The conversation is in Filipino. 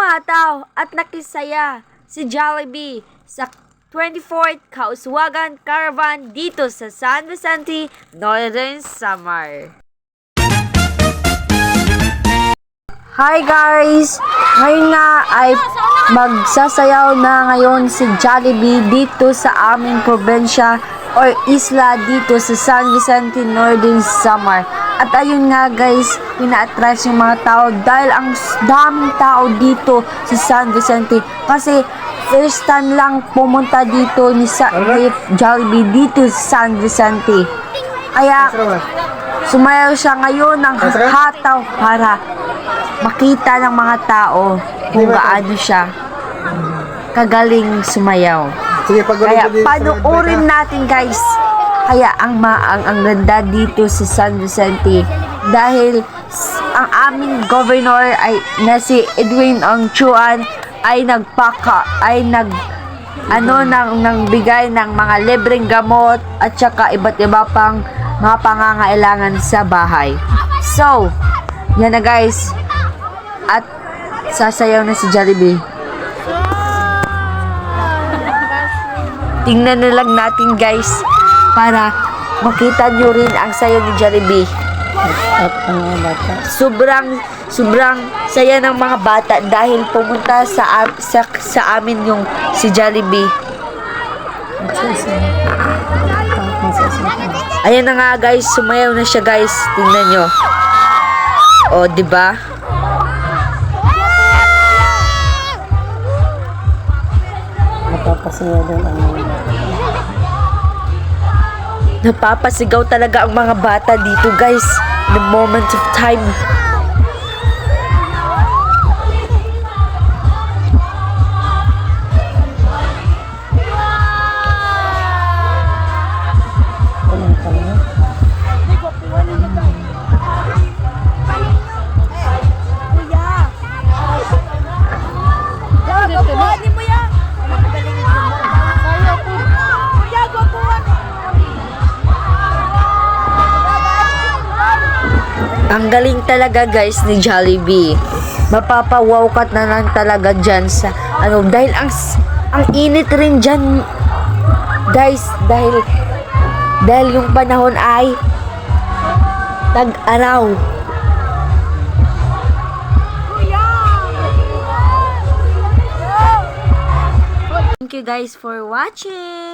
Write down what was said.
mga tao at nakisaya si Jollibee sa 24th Kauswagan Caravan dito sa San Vicente, Northern Samar. Hi guys! Ngayon nga ay magsasayaw na ngayon si Jollibee dito sa aming probensya or isla dito sa San Vicente, Northern Samar. At ayun nga guys, ina-attract yung mga tao dahil ang daming tao dito sa San Vicente. Kasi first time lang pumunta dito ni Jollibee dito sa San Vicente. Kaya sumayaw siya ngayon ng hataw para makita ng mga tao kung gaano siya kagaling sumayaw. Kaya panoorin natin guys. Kaya ang ganda dito sa San Vicente dahil ang aming governor ay na si Edwin Ong Chuan ay nagbigay ng mga libreng gamot at saka iba't iba pang mga pangangailangan sa bahay. So, yan na guys. At sasayaw na si Jollibee. Tingnan na lang natin guys para makita nyo rin ang sayo ni Jollibee. At ang mga bata. Sobrang saya ng mga bata dahil pumunta sa amin yung si Jollibee. Ayan na nga guys, sumayaw na siya guys. Tingnan nyo. O, diba? Napapasigaw doon ang Napapasigaw talaga ang mga bata dito guys. The moment of time. Ang galing talaga guys ni Jollibee. Mapapawaw ka na lang talaga dyan sa dahil ang init rin dyan guys dahil yung panahon ay tag-araw. Thank you guys for watching.